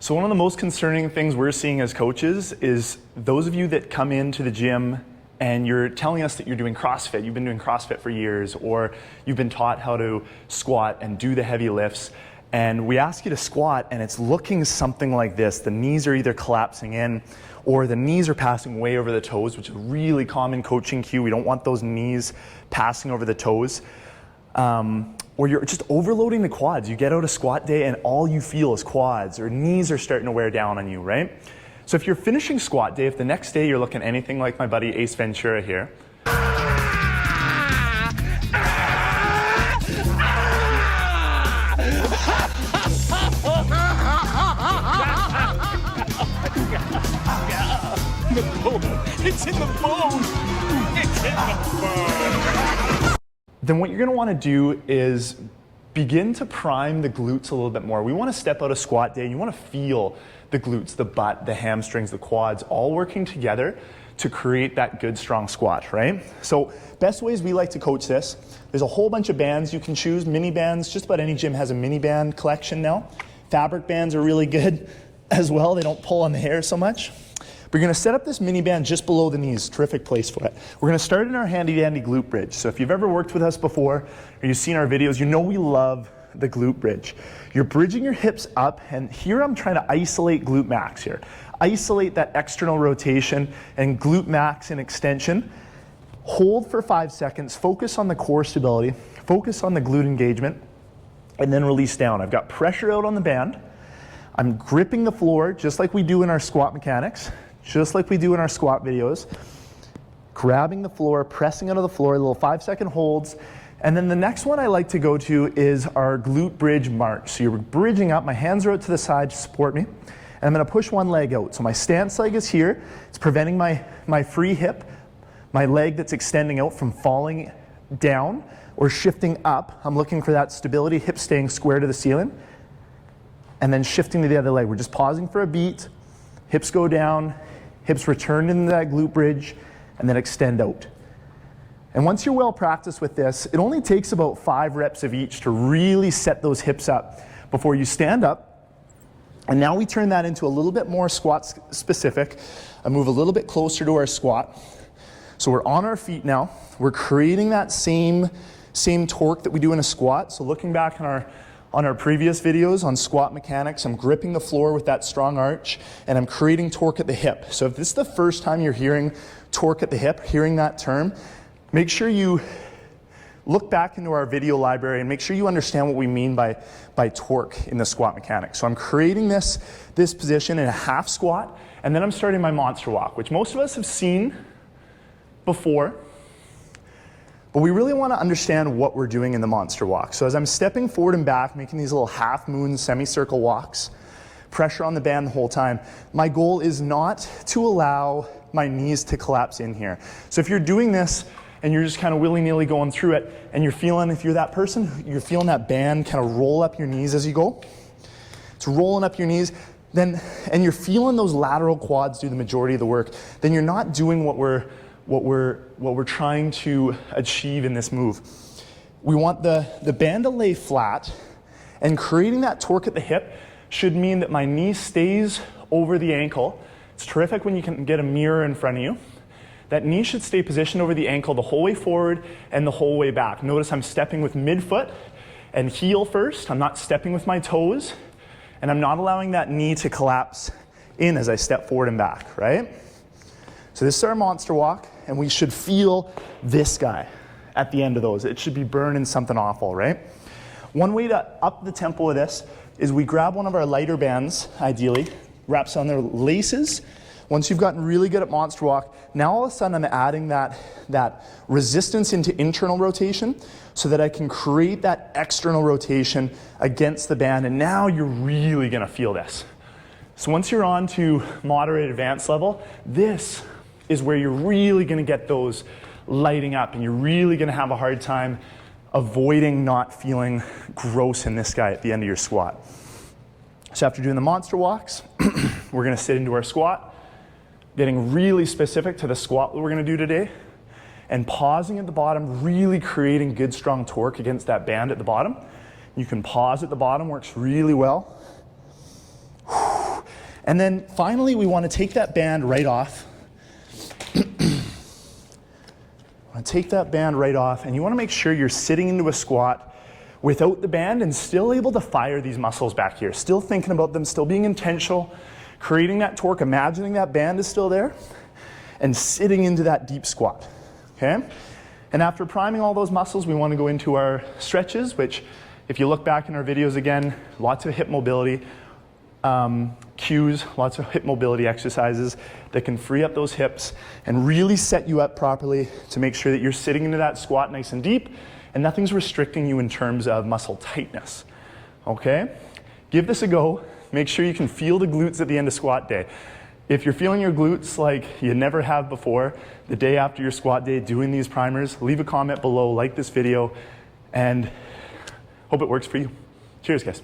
So one of the most concerning things we're seeing as coaches is those of you that come into the gym and you're telling us that you're doing CrossFit, you've been doing CrossFit for years, or you've been taught how to squat and do the heavy lifts, and we ask you to squat and it's looking something like this. The knees are either collapsing in or the knees are passing way over the toes, which is a really common coaching cue. We don't want those knees passing over the toes. Or you're just overloading the quads. You get out a squat day and all you feel is quads, or knees are starting to wear down on you, right? So if you're finishing squat day, if the next day you're looking anything like my buddy Ace Ventura here, it's in the bone! It's in the bone! Then what you're gonna wanna do is begin to prime the glutes a little bit more. We wanna step out a squat day and you wanna feel the glutes, the butt, the hamstrings, the quads, all working together to create that good, strong squat, right? So best ways we like to coach this, there's a whole bunch of bands you can choose, mini bands. Just about any gym has a mini band collection now. Fabric bands are really good as well. They don't pull on the hair so much. We're gonna set up this mini band just below the knees, terrific place for it. We're gonna start in our handy dandy glute bridge. So if you've ever worked with us before, or you've seen our videos, you know we love the glute bridge. You're bridging your hips up, and here I'm trying to isolate glute max here. Isolate that external rotation and glute max and extension. Hold for 5 seconds, focus on the core stability, focus on the glute engagement, and then release down. I've got pressure out on the band. I'm gripping the floor just like we do in our squat mechanics. Just like we do in our squat videos, grabbing the floor, pressing onto the floor, little 5-second holds. And then the next one I like to go to is our glute bridge march. So you're bridging up, my hands are out to the side to support me, and I'm gonna push one leg out. So my stance leg is here, it's preventing my free hip, my leg that's extending out from falling down or shifting up. I'm looking for that stability, hip staying square to the ceiling, and then shifting to the other leg. We're just pausing for a beat, hips go down, hips return into that glute bridge, and then extend out. And once you're well practiced with this, it only takes about 5 reps of each to really set those hips up before you stand up. And now we turn that into a little bit more squat specific. I move a little bit closer to our squat. So we're on our feet now. We're creating that same torque that we do in a squat. So looking back on our previous videos on squat mechanics, I'm gripping the floor with that strong arch and I'm creating torque at the hip. So if this is the first time you're hearing torque at the hip, hearing that term, make sure you look back into our video library and make sure you understand what we mean by torque in the squat mechanics. So I'm creating this position in a half squat, and then I'm starting my monster walk, which most of us have seen before. But we really want to understand what we're doing in the monster walk. So as I'm stepping forward and back, making these little half moon semicircle walks, pressure on the band the whole time, my goal is not to allow my knees to collapse in here. So if you're doing this and you're just kind of willy-nilly going through it, and you're feeling, if you're that person, you're feeling that band kind of roll up your knees as you go. It's rolling up your knees, and you're feeling those lateral quads do the majority of the work, then you're not doing what we're trying to achieve in this move. We want the band to lay flat, and creating that torque at the hip should mean that my knee stays over the ankle. It's terrific when you can get a mirror in front of you. That knee should stay positioned over the ankle the whole way forward and the whole way back. Notice I'm stepping with midfoot and heel first. I'm not stepping with my toes, and I'm not allowing that knee to collapse in as I step forward and back, right? So this is our monster walk, and we should feel this guy at the end of those. It should be burning something awful, right? One way to up the tempo of this is we grab one of our lighter bands, ideally, wraps on their laces. Once you've gotten really good at monster walk, now all of a sudden I'm adding that resistance into internal rotation so that I can create that external rotation against the band, and now you're really gonna feel this. So once you're on to moderate advanced level, this is where you're really gonna get those lighting up, and you're really gonna have a hard time avoiding not feeling gross in this guy at the end of your squat. So after doing the monster walks, we're gonna sit into our squat, getting really specific to the squat that we're gonna do today, and pausing at the bottom, really creating good strong torque against that band at the bottom. You can pause at the bottom, works really well. And then finally, we want to take that band right off. Take that band right off, and you want to make sure you're sitting into a squat without the band and still able to fire these muscles back here. Still thinking about them, still being intentional, creating that torque, imagining that band is still there, and sitting into that deep squat, okay? And after priming all those muscles, we want to go into our stretches, which if you look back in our videos again, lots of hip mobility cues, lots of hip mobility exercises that can free up those hips and really set you up properly to make sure that you're sitting into that squat nice and deep and nothing's restricting you in terms of muscle tightness, okay? Give this a go. Make sure you can feel the glutes at the end of squat day. If you're feeling your glutes like you never have before, the day after your squat day doing these primers, leave a comment below, like this video, and hope it works for you. Cheers, guys.